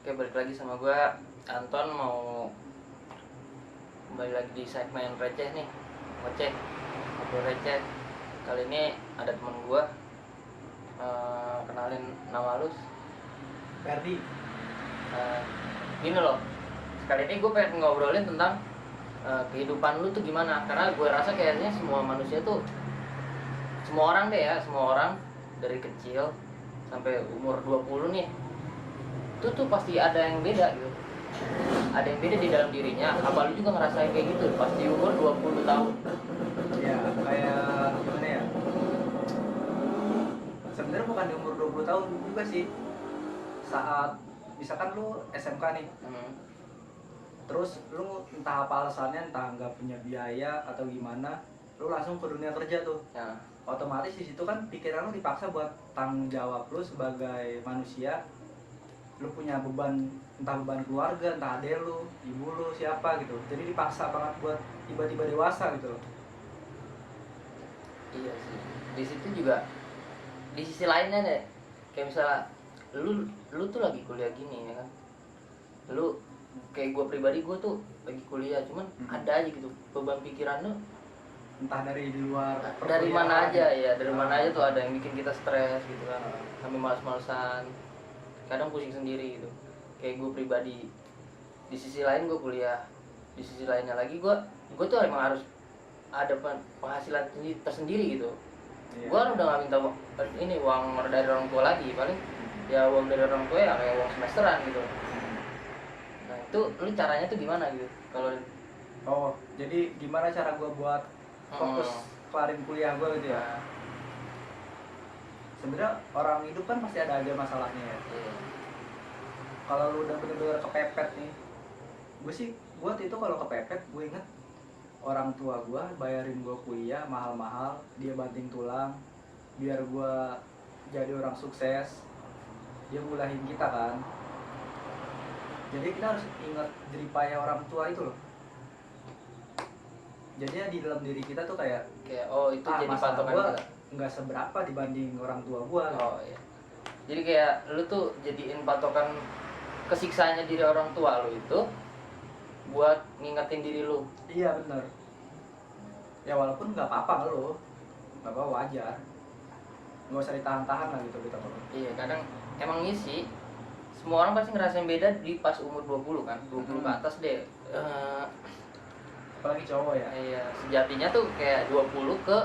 Oke, balik lagi sama gue Anton, mau kembali lagi di segmen receh nih. Ngoceh, ngobrol receh. Kali ini ada temen gue, kenalin nama lu. Ferdi. Gini loh, sekali ini gue pengen ngobrolin tentang kehidupan lu tuh gimana. Karena gue rasa kayaknya semua manusia tuh, semua orang deh ya, semua orang dari kecil sampai umur 20 nih, itu tuh pasti ada yang beda gitu. Ada yang beda di dalam dirinya. Apa lu juga ngerasain kayak gitu pas di umur 20 tahun? Ya, kayak gimana ya? Sebenarnya bukan di umur 20 tahun juga sih. Saat misalkan lu SMK nih, terus lu entah apa alasannya, entah nggak punya biaya atau gimana, lu langsung ke dunia kerja tuh. Ya. Otomatis di situ kan pikiran lu dipaksa buat tanggung jawab lu sebagai manusia. Lu punya beban, entah beban keluarga, entah adek lu, ibu lu, siapa gitu. Jadi dipaksa banget buat tiba-tiba dewasa gitu loh. Iya sih. Di situ juga, di sisi lainnya deh, kayak misalnya lu tuh lagi kuliah gini ya kan. Lu kayak gue pribadi, gue tuh lagi kuliah, cuman ada aja gitu beban pikiran lu Entah dari di luar dari mana aja ya, dari mana aja tuh ada yang bikin kita stres gitu kan, sampai malas-malasan, kadang pusing sendiri gitu. Kayak gue pribadi, di sisi lain gue kuliah, di sisi lainnya lagi gue tuh emang harus ada penghasilan tersendiri gitu. Iya. Gue udah nggak minta ini uang dari orang tua lagi, paling ya uang dari orang tua ya kayak uang semesteran gitu. Nah itu lu caranya tuh gimana gitu kalau Jadi gimana cara gue buat fokus kelarin kuliah gue gitu ya? Sebenarnya orang hidup kan pasti ada aja masalahnya ya. Iya. Kalau lu udah bener-bener kepepet nih, gue itu kalau kepepet, gue inget orang tua gue bayarin gue kuliah mahal-mahal, dia banting tulang biar gue jadi orang sukses, dia ngulahin kita kan. Jadi kita harus ingat jeripaya orang tua itu loh. Jadinya di dalam diri kita tuh kayak itu jadi masalah patokan gua kita. nggak seberapa dibanding orang tua gua. Iya. Jadi kayak lu tuh jadiin patokan kesiksaannya diri orang tua lu itu buat ngingetin diri lu. Iya bener. Ya walaupun nggak apa-apa lo, nggak apa wajar, nggak usah ditahan-tahan lah gitu kita tuh. Iya, kadang emang ngisi semua orang pasti ngerasain beda di pas umur 20 kan, 20 ke atas deh. Apalagi cowok ya. Iya, sejatinya tuh kayak 20 ke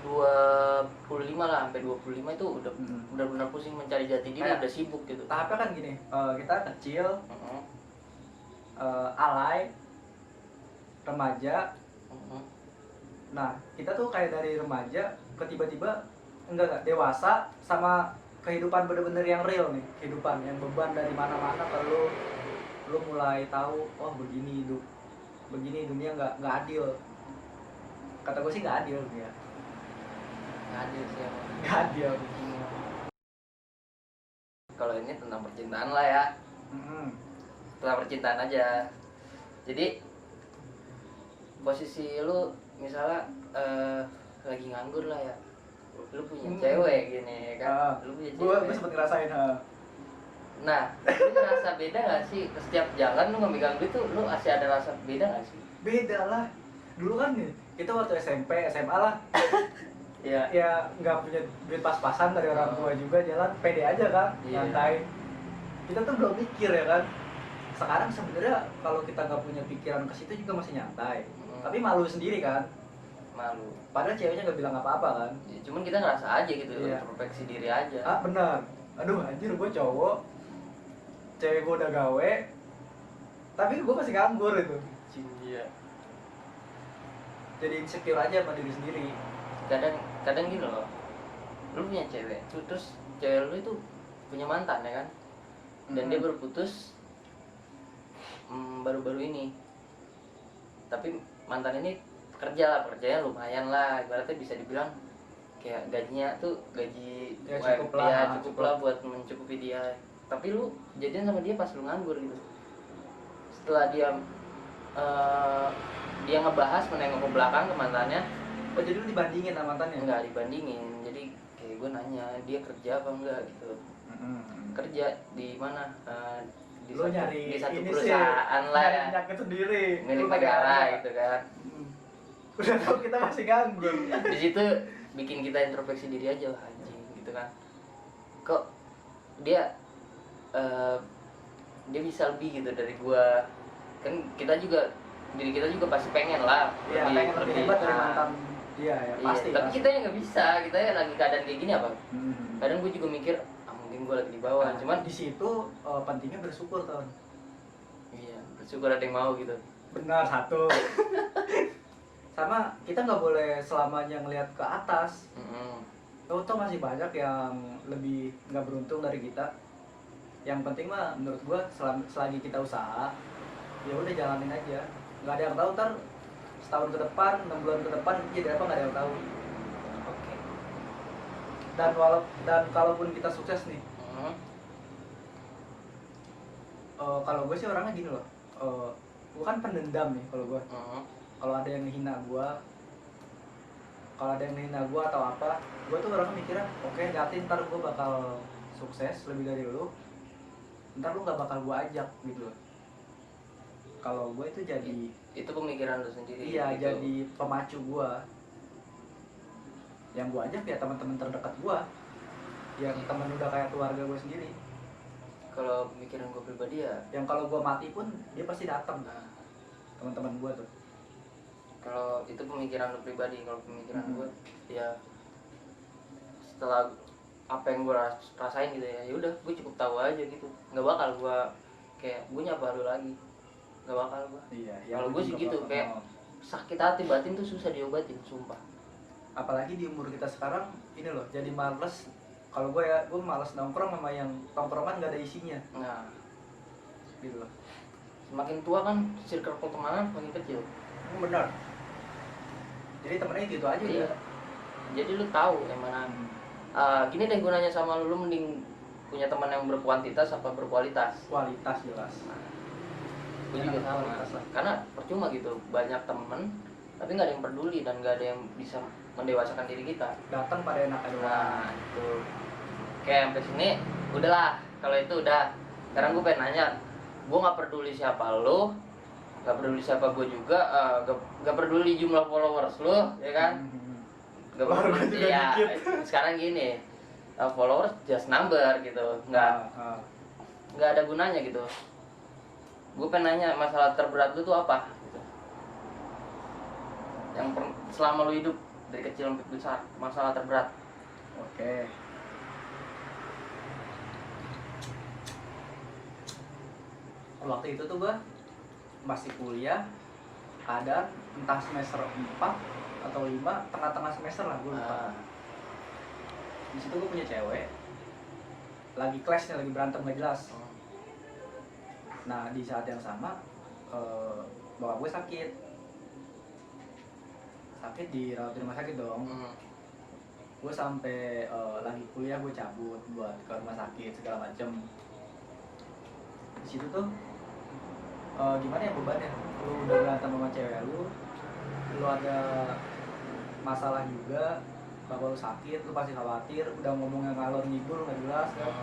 25 lah, sampai 25 itu udah benar-benar pusing mencari jati diri, udah sibuk gitu. Tahapnya kan gini, kita kecil, alay, remaja. Nah, kita tuh kayak dari remaja ke tiba-tiba enggak dewasa sama kehidupan bener-bener yang real nih, kehidupan yang beban dari mana-mana. Kalau lu mulai tahu, oh begini hidup, begini dunia nggak adil. Kata gue sih nggak adil ya. Nggak adil sih emang. Nggak adil. Kalau ini tentang percintaan lah ya. Tentang percintaan aja. Jadi posisi lu misalnya lagi nganggur lah ya, lu punya cewek gini kan, lu punya cewek. Gue sempet ngerasain. Nah, lu ngerasa beda gak sih setiap jalan lu ngemegang duit tuh, lu masih ada rasa beda gak sih? Beda lah. Dulu kan nih, kita waktu SMP, SMA lah. Iya. Ya nggak punya duit pas-pasan dari orang tua juga, jalan pede aja kan, nyantai. Kita tuh belum mikir ya kan. Sekarang sebenarnya kalau kita nggak punya pikiran ke situ juga masih nyantai. Tapi malu sendiri kan. Malu. Padahal ceweknya nggak bilang apa-apa kan. Ya, cuman kita ngerasa aja gitu, introspeksi diri aja. Benar. Aduh anjir, gue cowok, cewek gue udah gawe, tapi gue masih nganggur itu. Iya. Jadi insecure aja sama diri sendiri. Kadang gini loh, lu punya cewek, terus cewek lu itu punya mantan ya kan, dan dia baru putus baru-baru ini. Tapi mantan ini kerjanya lumayan lah, ibaratnya bisa dibilang kayak gajinya tuh gaji ya, cukup lah buat mencukupi dia. Tapi lu jadian sama dia pas lu nganggur gitu. Setelah dia ngebahas, menengok ke belakang ke mantannya. Oh jadi lu dibandingin sama mantannya? Enggak dibandingin, jadi kayak gue nanya dia kerja apa enggak gitu. Kerja di mana, Lu nyari di satu ini perusahaan sih, lah nyari ya, penyakit sendiri. milik Lu kagak negara ada. gitu kan. Udah tau kita masih nganggur. Di situ bikin kita introspeksi diri aja, wah, anjing gitu kan, kok dia dia bisa lebih gitu dari gua. Kan kita juga, diri kita juga pasti pengen lah Iya, pengen lebih hebat dari mantan dia ya, iya, pasti. tapi pasti. kita yang nggak bisa, kita yang lagi keadaan kayak gini apa, kadang gue juga mikir mungkin gue lagi di bawah, Nah, cuman di situ pentingnya bersyukur Ton. iya, bersyukur ada yang mau gitu. Benar satu. Sama kita nggak boleh selamanya ngelihat ke atas. Toh masih banyak yang lebih nggak beruntung dari kita. Yang penting mah menurut gua selagi kita usaha, ya udah jalanin aja. Nggak ada yang tahu ntar setahun ke depan, 6 bulan ke depan jadi apa, nggak ada yang tahu. Oke. Dan kalaupun kita sukses nih, kalau gue sih orangnya gini loh, gue kan pendendam nih kalau gue. Kalau ada yang hina gue, atau apa, gue tuh orangnya mikirnya, oke, nanti ntar gue bakal sukses lebih dari lu, ntar lu nggak bakal gue ajak gitu loh. Kalau gue itu jadi, itu pemikiran lu sendiri. iya, gitu. jadi pemacu gue. Yang gue ajak ya teman-teman terdekat gue, yang teman udah kayak keluarga gue sendiri. Kalau pemikiran gue pribadi ya, Yang kalau gue mati pun dia pasti datang. Teman-teman gue tuh. kalau itu pemikiran lu pribadi, kalau pemikiran gue ya setelah apa yang gue rasain gitu ya, udah gue cukup tahu aja gitu, nggak bakal gue kayak gue nyapa lu lagi, nggak bakal gue. Iya, Kalau gue sih gitu, kayak sakit hati batin tuh susah diobatin, sumpah. apalagi di umur kita sekarang ini loh, jadi males. Kalau gue ya, gue males nongkrong sama yang tongkrongan nggak ada isinya Nah, gitu loh. semakin tua kan circle pertemanan semakin kecil. Benar. Jadi temennya gitu aja Iya. ya. Jadi lu tahu yang mana. Gini deh gue nanya sama lu mending punya teman yang berkuantitas apa berkualitas? Kualitas jelas. Gue juga sama. Kualitas lah. Karena percuma gitu, banyak temen tapi nggak ada yang peduli dan nggak ada yang bisa mendewasakan diri kita. Datang pada enak aja. Nah itu kayak sampai sini udahlah, kalau itu udah. Sekarang gue pengen nanya, gue nggak peduli siapa lo, nggak peduli siapa gue juga, nggak peduli jumlah followers lo, ya kan? Nggak peduli ya. Sekarang gini, followers just number gitu, nggak ada gunanya gitu. Gue pengen nanya, masalah terberat lu tuh apa? Gitu. Yang selama lu hidup dari kecil sampai besar, masalah terberat. Oke. Waktu itu tuh gue masih kuliah, kadang entah semester 4 atau 5, tengah-tengah semester lah gue lupa. Di situ gue punya cewek, lagi clashnya, lagi berantem gak jelas. Nah di saat yang sama, bokap gue sakit dirawat di rumah sakit dong. Gue sampai lagi kuliah gue cabut buat ke rumah sakit segala macem. Di situ tuh gimana ya bebannya, lu udah berantem sama cewek lu ada masalah juga, bapak lu sakit, lu pasti khawatir, udah ngomongnya ngalor ngidul nggak jelas kan.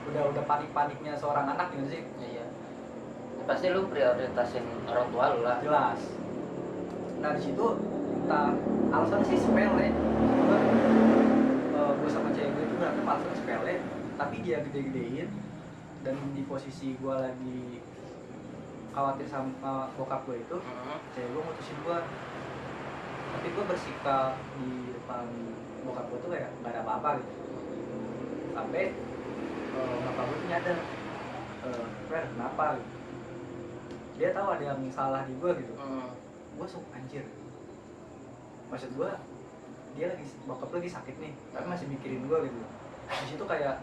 Udah panik-paniknya seorang anak gitu sih. Iya. Pasti lu prioritasin orang tua lu lah. Jelas. Nah di situ entah alasan sih sepele, gue sama cewek gue itu berantem alasan sepele, tapi dia gede-gedein. Dan di posisi gue lagi khawatir sama bokap gue itu, cewek gue mutusin gue. Tapi gue bersikap di depan bokap gue tuh kayak nggak ada apa-apa gitu. Sampai bapak gue tuh nyadar, Fer, kenapa gitu. Dia tahu ada yang salah di gue gitu. Gue suka anjir. Maksud gue, dia bokap lagi sakit nih, tapi masih mikirin gue gitu. Di situ kayak,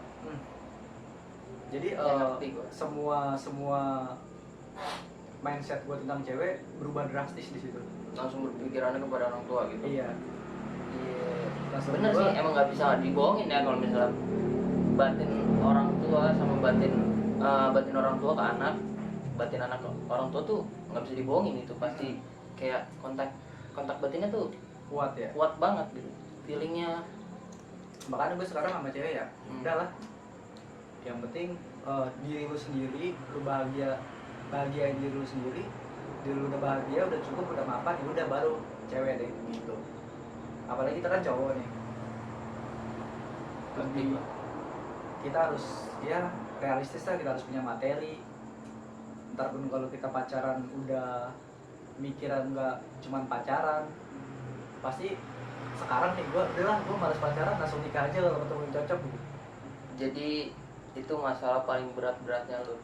jadi semua mindset gue tentang cewek berubah drastis di situ. Langsung berpikirannya kepada orang tua gitu. Iya. Bener sih, emang nggak bisa dibohongin ya kalau misalnya batin orang tua sama batin orang tua ke anak, batin anak orang tua tuh nggak bisa dibohongin, itu pasti kayak kontak batinnya tuh kuat ya, kuat banget gitu feelingnya. makanya gue sekarang sama cewek ya udahlah, yang penting diri lu sendiri, lu bahagiain diri lu sendiri, diri lu udah bahagia, udah cukup, udah mapan, ya udah baru cewek deh gitu. Apalagi kita kan cowok nih, lebih kita harus ya realistis lah, kita harus punya materi. Ntar pun kalau kita pacaran udah mikiran nggak cuman pacaran, pasti sekarang nih gue malas pacaran, langsung nikah aja kalau ketemu yang cocok gitu. Jadi itu masalah paling berat-beratnya lu.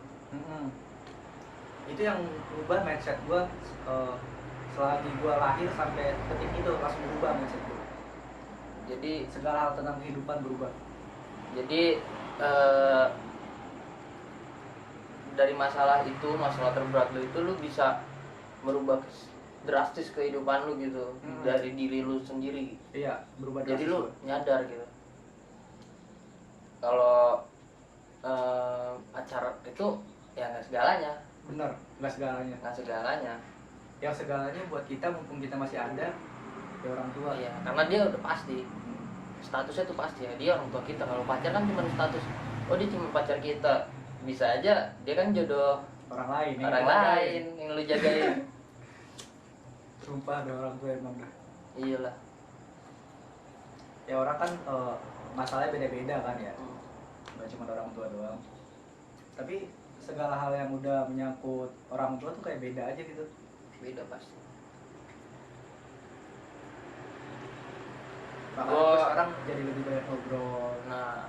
Itu yang berubah mindset gue, selagi gue lahir sampai detik itu langsung berubah mindset gue. Jadi Segala hal tentang kehidupan berubah. jadi dari masalah terberat lu itu lu bisa merubah drastis kehidupan lu gitu, dari diri lu sendiri. Iya, berubah Jadi drastis lu gua. nyadar gitu kalau pacar itu ya nggak segalanya. Bener, nggak segalanya. Yang segalanya buat kita mumpung kita masih ada, ya orang tua. Iya, karena dia udah pasti statusnya tuh pasti ya, dia orang tua kita. Kalau pacar kan cuma status, oh dia cuma pacar kita, bisa aja dia kan jodoh Orang lain yang lu jagain. Sumpah ada orang tua emang dah. Iyalah. Ya orang kan masalahnya beda-beda kan ya, nggak cuma orang tua doang. Tapi segala hal yang udah menyangkut orang tua tuh kayak beda aja gitu. Beda pasti. Makanya gue sekarang jadi lebih banyak ngobrol, Nah,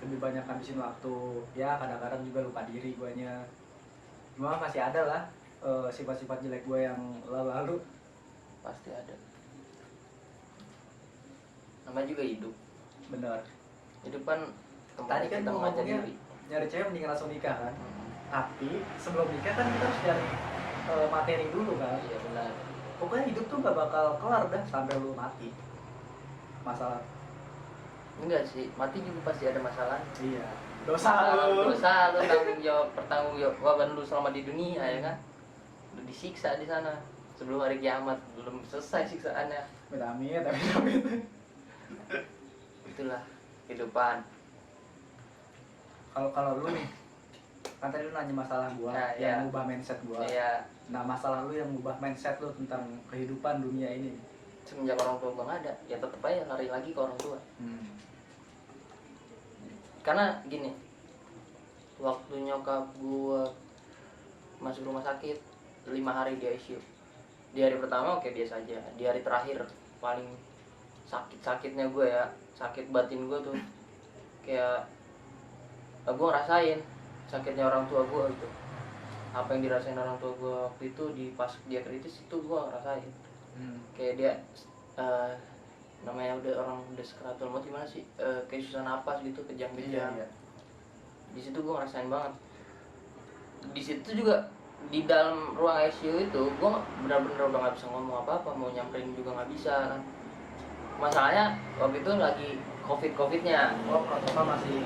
lebih banyak ngabisin waktu. Ya kadang-kadang juga lupa diri guanya. Cuma masih ada lah sifat-sifat jelek gue yang lalu-lalu. pasti ada. Namanya juga hidup. Bener. Hidup kan Tadi kan kita gue mengajar ngomongnya diri. nyari cewek mending langsung nikah kan. Tapi sebelum nikah kan kita harus cari materi dulu kan. Iya benar. Pokoknya hidup tuh gak bakal kelar dah sampai lu mati. Masalah. Enggak sih, mati juga pasti ada masalah. Iya. Dosa lu. Dosa lu, pertanggung jawaban lu selama di dunia ya kan. Lu disiksa di sana sebelum hari kiamat, belum selesai siksaannya. Amit. Itulah kehidupan. Kalau lu nih, kan tadi lu nanya masalah gua Nah, yang iya. ngubah mindset gua. Iya, Nah, masalah lu yang ngubah mindset lu tentang kehidupan dunia ini. semenjak orang tua gua nggak ada, ya tetep aja lari lagi ke orang tua. Karena gini, waktu nyokap gua masuk rumah sakit 5 hari di ICU. Di hari pertama oke biasa aja. Di hari terakhir paling sakitnya gue ya, sakit batin gue tuh kayak gue ngerasain sakitnya orang tua gue gitu. Apa yang dirasain orang tua gue waktu itu pas dia kritis itu gue ngerasain. Kayak dia namanya orang udah sekaratul maut gimana sih, kayak susah napas gitu, kejang-kejang. Iya. Di situ gue ngerasain banget. Di situ juga di dalam ruang ICU itu gue benar-benar udah nggak bisa ngomong apa-apa, mau nyamperin juga nggak bisa kan. Masalahnya waktu itu lagi covidnya. Oh, protokol masih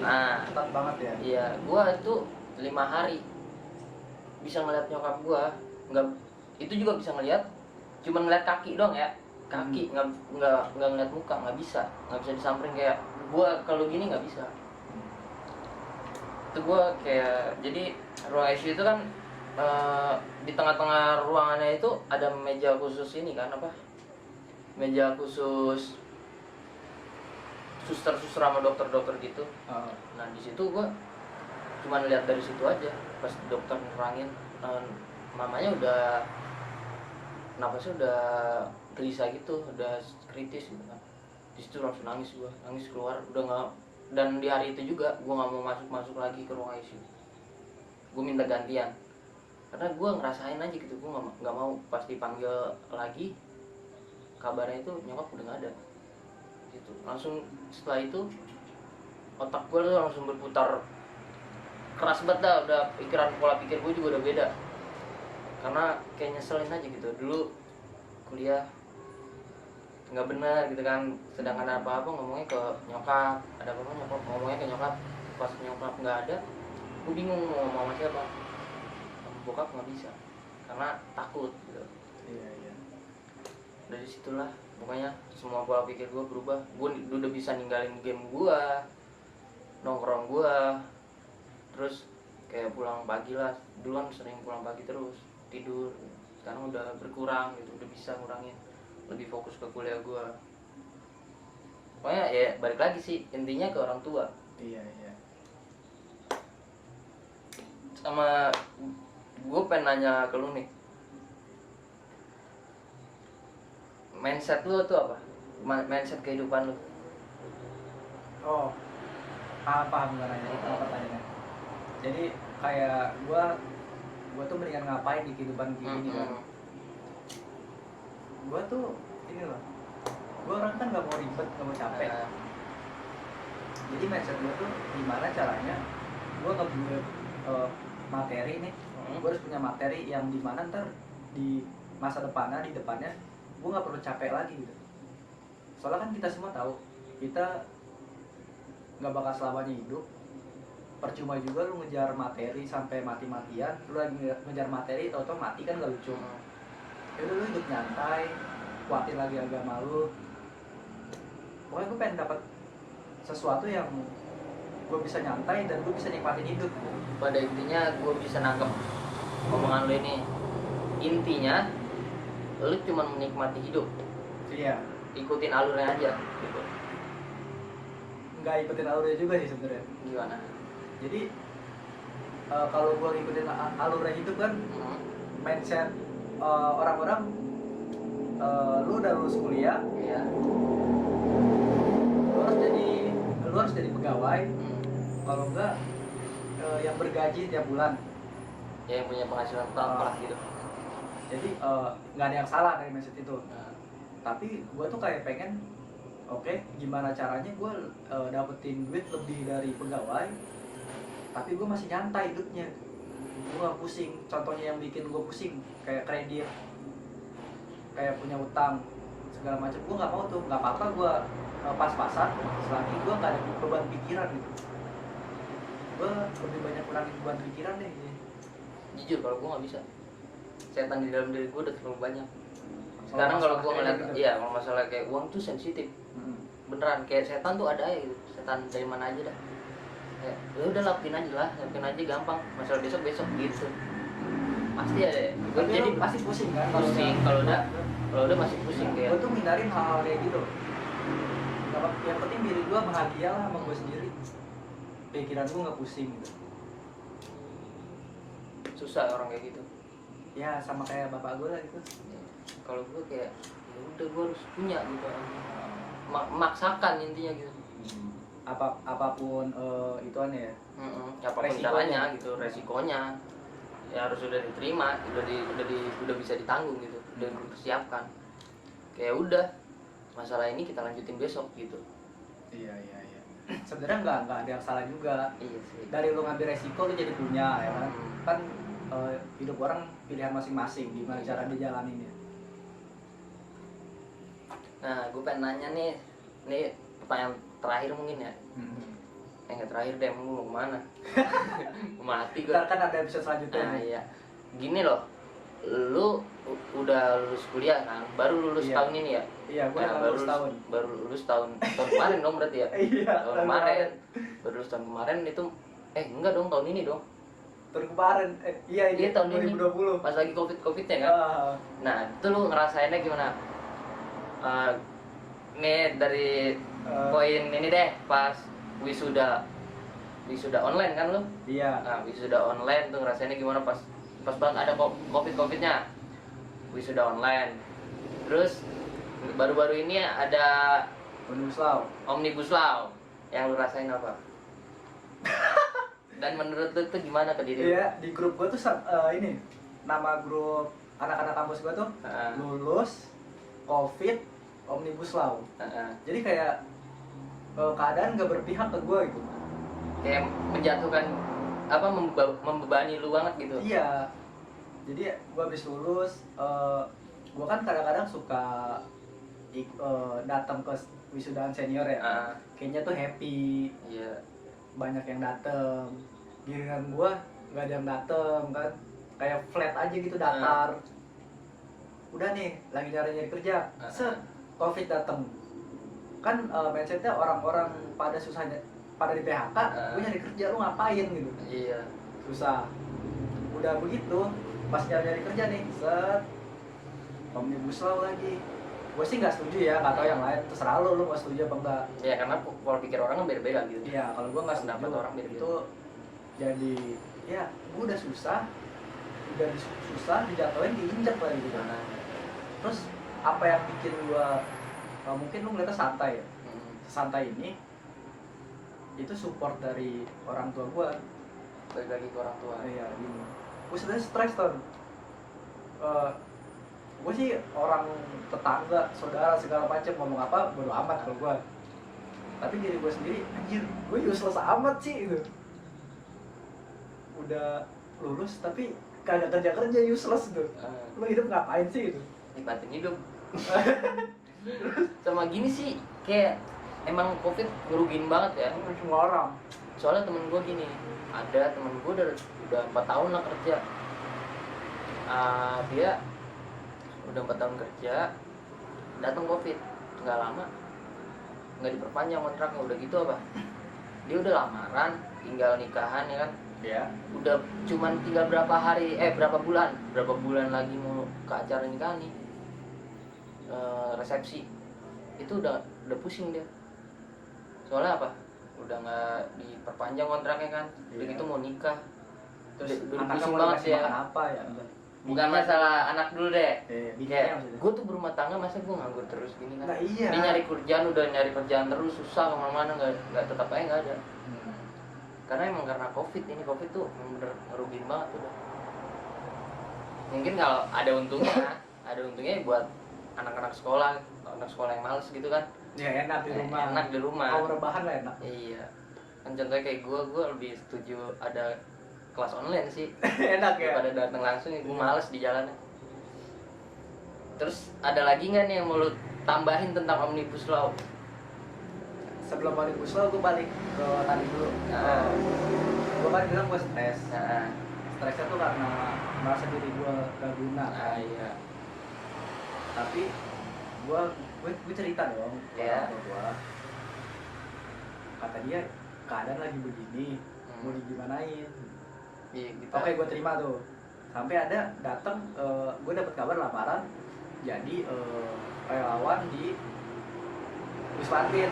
ketat banget ya. Iya, gue itu 5 hari bisa ngeliat nyokap gue, nggak, itu juga bisa ngeliat, cuma ngeliat kaki doang ya, kaki, nggak ngeliat muka, nggak bisa disamperin. Kayak gue kalau gini nggak bisa. Itu gue kayak, jadi ruang ICU itu kan di tengah-tengah ruangannya itu ada meja khusus ini kan, apa, meja khusus suster sama dokter gitu. Nah di situ gue cuma lihat dari situ aja, pas dokter nerangin mamanya udah napasnya udah gelisah gitu, udah kritis gitu kan. Di situ langsung nangis keluar, udah nggak. Dan di hari itu juga gue nggak mau masuk lagi ke ruang ICU, gue minta gantian karena gue ngerasain aja gitu. Gue nggak mau pas dipanggil lagi kabarnya itu nyokap udah nggak ada gitu. Langsung setelah itu otak gue tuh langsung berputar keras banget dah, udah pola pikir gue juga udah beda karena kayak nyeselin aja gitu. Dulu kuliah nggak benar gitu kan, sedangkan ada apa-apa ngomongnya ke nyokap, ada apa-apa nyokap ngomongnya ke nyokap. Pas nyokap nggak ada, gue bingung mau ngomong sama siapa. Bokap nggak bisa karena takut gitu. Iya. Dari situlah pokoknya semua pola pikir gue berubah. Gue udah bisa ninggalin game gue, nongkrong gue, terus kayak pulang pagi lah, duluan sering pulang pagi terus tidur, sekarang udah berkurang gitu, udah bisa ngurangin, lebih fokus ke kuliah gue. Pokoknya ya balik lagi sih intinya ke orang tua. Iya. Sama gue pengen nanya ke lu nih, mindset lu tuh apa? Mindset kehidupan lu. Oh, paham gak nanya apa pertanyaannya. Jadi kayak gua tuh mendingan ngapain di kehidupan gini kan. Gua tuh ini loh, gua orang kan gak mau ribet, gak mau capek. Jadi mindset gua tuh gimana caranya gua ngebuat materi nih. Gua harus punya materi yang dimana ntar di masa depannya, di depannya gua nggak perlu capek lagi gitu. Soalnya kan kita semua tahu kita nggak bakal selamanya hidup. Percuma juga lu ngejar materi sampai mati-matian, lu lagi ngejar materi tau-tau mati kan gak lucu. Yaudah lu hidup nyantai, kuatin lagi agama lu. Pokoknya gue pengen dapat sesuatu yang gue bisa nyantai dan gue bisa nikmatin hidup. Pada intinya gue bisa nangkep omongan lu ini, intinya lu cuma menikmati hidup. Iya. Ikutin alurnya aja gitu. Nggak ikutin alurnya juga sih sebenarnya. Gimana? Jadi kalau gue ngikutin alurnya hidup kan, mindset orang-orang lu udah lulus kuliah, Iya. lu harus jadi pegawai. Kalau enggak yang bergaji tiap bulan, Ya yang punya penghasilan tetap lah gitu. jadi nggak ada yang salah dari mindset itu. Tapi gue tuh kayak pengen, oke, gimana caranya gue dapetin duit lebih dari pegawai, tapi gue masih nyantai hidupnya. Gue gak pusing. Contohnya yang bikin gue pusing kayak kredit, kayak punya utang segala macam, gue nggak mau tuh. Nggak apa-apa gue pas-pasan selagi gue nggak ada beban pikiran gitu. Gue lebih banyak kurangin beban pikiran deh gitu. Jujur kalau gue nggak bisa, setan di dalam diri gue udah terlalu banyak. Sekarang kalau gue ngeliat, gitu. iya kalau masalah kayak uang tuh sensitif. Beneran kayak setan tuh ada ya gitu, setan dari mana aja dah. Kayak ya udah lakuin aja gampang, masalah besok gitu. Pasti ada. Tapi Jadi lu pasti pusing kan pusing kalau udah masih pusing kayak. gue tuh ngindarin hal-hal kayak gitu. Yang penting diri gue bahagia lah sama gue sendiri, pikiran gue nggak pusing gitu. Susah orang kayak gitu. Ya sama kayak bapak gue lah gitu. Kalau gue kayak ya udah gue harus punya gitu, memaksakan intinya gitu. Apapun itu aneh ya. Apapun Resikonya. caranya gitu, resikonya ya harus sudah diterima, udah bisa ditanggung gitu, udah dipersiapkan. Kayak udah masalah ini kita lanjutin besok gitu. Iya. Sebenarnya nggak ada yang salah juga. Iya sih. Dari lu ngambil resiko lu jadi punya ya kan. Kan hidup orang pilihan masing-masing, gimana cara dijalaninnya. Nah, gue pengen nanya nih pertanyaan terakhir mungkin ya. Yang terakhir deh, mau kemana? Mau mati gue. Ntar kan ada episode selanjutnya. Nah iya, gini loh, lu udah lulus kuliah kan, baru lulus Iya. tahun ini ya? Iya, gue Nah, lulus tahun. baru lulus tahun kemarin dong berarti ya? Iya, tahun kemarin. Baru lulus tahun kemarin itu, enggak dong, tahun ini dong. Tahun kemarin, iya Tahun ini. 2020. Pas lagi covidnya kan? Nah, itu lu ngerasainnya gimana? Nih dari poin ini deh, pas wisuda online kan lu? Iya. Nah, wisuda online tuh ngerasainnya gimana pas banget ada covidnya, wisuda online. Terus baru-baru ini ada Omnibus Law, yang lu rasain apa? Dan menurut lu tuh gimana ke diri lu? Iya, di grup gue tuh ini nama grup anak-anak kampus gue tuh lulus COVID Omnibus Law. Jadi kayak keadaan gak berpihak ke gue gitu. Kayak menjatuhkan apa, membebani lu banget gitu. Iya. Jadi gue habis lulus, gue kan kadang-kadang suka datang ke wisudaan senior ya. Kayaknya tuh happy. Iya. Banyak yang dateng. Giliran gue nggak ada yang dateng kan. Kayak flat aja gitu, datar. Udah nih, lagi nyari kerja. Set, COVID dateng. Kan mindsetnya orang-orang pada susah pada di PHK, gue nyari kerja, lu ngapain gitu. Iya. Susah. Udah begitu, pas nyari kerja nih, set Omnibus Law lagi. Gue sih nggak setuju ya, nggak tahu yang lain, terserah lu mau setuju apa enggak. Ya karena pola pikir orang kan beda-beda gitu. Iya, kalau gue nggak setuju, Pendapat orang beda-beda. itu jadi ya gue udah susah dijatuhin, diinjek lagi gitu. Nah, Terus apa yang bikin gue mungkin lu ngeliatnya santai ya, santai ini itu support dari orang tua gue. balik lagi ke orang tua. Iya, gini. Gue sebenarnya stres tuh. Gue sih orang tetangga, saudara segala macam ngomong apa bodo amat kalau gue. Tapi diri gue sendiri, anjir, gue useless amat sih itu. Udah lulus tapi kagak kerja useless tuh. Lu hidup ngapain sih itu? Nikmatin hidup. Sama gini sih, kayak emang COVID ngerugiin banget ya. Semua orang. Soalnya temen gue gini, ada temen gue udah 4 tahun lah kerja. Dia udah 4 tahun kerja, datang COVID, nggak lama, nggak diperpanjang kontraknya, udah gitu apa? Dia udah lamaran, tinggal nikahan ya kan? Ya. Udah cuman tinggal berapa bulan lagi mau ke acara nikahan nih, resepsi, itu udah pusing dia. Soalnya apa? Udah nggak diperpanjang kontraknya kan? Udah gitu mau nikah. Terus Udah anaknya pusing mau banget dikasih ya. makan apa ya? Bukan masalah anak dulu deh. Bikinnya Kayak maksudnya. gue tuh berumah tangga, masa gue nganggur terus gini kan? Nah, iya. Dia nyari kerjaan, udah nyari kerjaan terus, susah kemana-mana, nggak tetap aja nggak ada. Karena emang karena COVID tuh bener ngerugiin banget tuh. Mungkin kalau ada untungnya buat anak-anak sekolah yang males gitu kan. Ya enak di rumah. Enak di rumah. Kalau rebahan lah enak. Iya. Kan contohnya kayak gue lebih setuju ada kelas online sih. Enak ya. Daripada datang langsung, gue males di jalannya. Terus ada lagi nggak nih yang mau lu tambahin tentang Omnibus Law? Sebelum Omnibus Law gue balik ke tadi dulu. Gue kan bilang gue stres. Stresnya tuh karena merasa diri gue gak guna. Iya. Tapi gue cerita dong ke Iya. orang tua gue. Kata dia keadaan lagi begini, mau digimanain. Iya, kita. Oke, gue terima tuh. Sampai ada datang, gue dapet kabar lamaran jadi relawan di Wisma Atlet.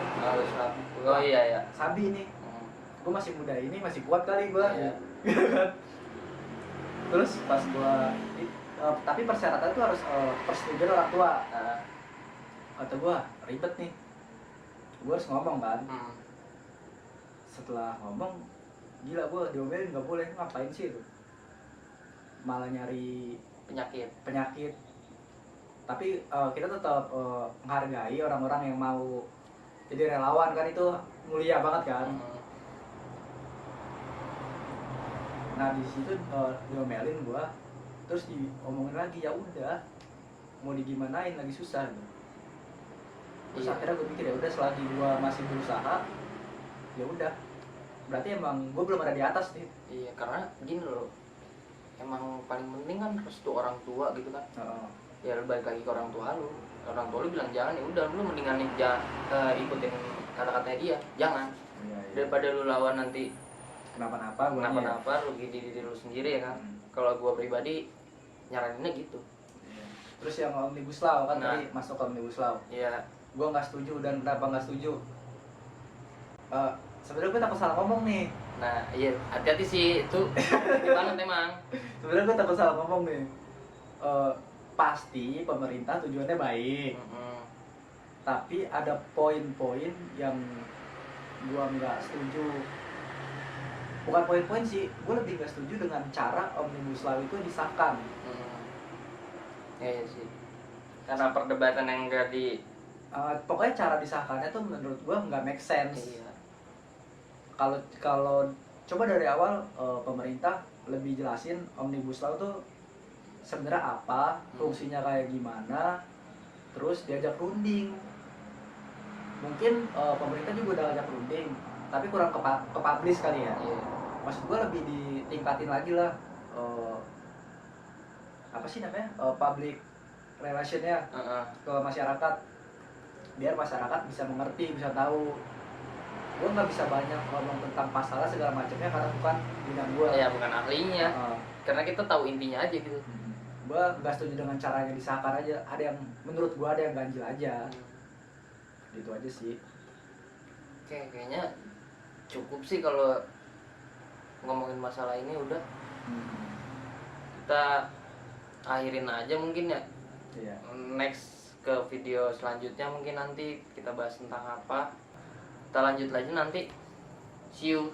Oh iya ya. Sabi nih, gue masih muda ini, masih kuat kali gue. Iya. Terus pas gue, tapi persyaratan itu harus persetujuan orang tua. Kata gue ribet nih, gue harus ngomong kan. Setelah ngomong, gila gue diomelin, nggak boleh, ngapain sih itu? Malah nyari penyakit. Tapi kita tetap menghargai orang-orang yang mau jadi relawan, kan itu mulia banget kan. Nah di situ diomelin gue, terus diomongin lagi, ya udah mau digimanain, lagi susah gitu. Terus akhirnya gue pikir ya udah, selagi gue masih berusaha, ya udah, berarti emang gue belum ada di atas nih. Iya, karena gini loh, emang paling penting kan restu orang tua gitu kan. Ya lu balik lagi ke orang tua lu bilang jangan, ya udah lu mendingan ikutin kata-katanya dia, jangan. Daripada lu lawan nanti kenapa-napa rugi diri lu sendiri ya kan. Kalau gua pribadi nyaraninnya gitu. Terus yang Omnibus Law kan, tadi masuk ke Omnibus Law. Iya. Gue nggak setuju, dan kenapa nggak setuju? Sebenarnya gue takut salah ngomong nih. Nah iya, hati-hati sih itu. Banget emang. Sebenarnya gue takut salah ngomong nih. Pasti pemerintah tujuannya baik, tapi ada poin-poin yang gue nggak setuju. Bukan poin-poin sih, gue lebih nggak setuju dengan cara Omnibus Law itu disahkan. Iya sih, karena perdebatan yang enggak di pokoknya cara disahkannya tuh menurut gue nggak make sense. Iya. Kalau coba dari awal pemerintah lebih jelasin Omnibus Law tuh sebenarnya apa, fungsinya kayak gimana, terus diajak runding. Mungkin pemerintah juga udah ajak runding, tapi kurang ke-publish kali ya. Iya. Maksud gue lebih ditingkatin lagi lah, apa sih namanya, public relationnya ke masyarakat, biar masyarakat bisa mengerti, bisa tahu. gue nggak bisa banyak ngomong tentang masalah segala macamnya karena bukan bidang gue. Ya bukan ahlinya. Karena kita tahu intinya aja gitu. Gue nggak setuju dengan caranya disahkan aja. Ada yang menurut gue ada yang ganjil aja. Gitu aja sih. Oke, kayaknya cukup sih kalau ngomongin masalah ini udah. Kita akhirin aja mungkin ya. Iya. Next ke video selanjutnya mungkin nanti kita bahas tentang apa. Kita lanjut lagi nanti. See you.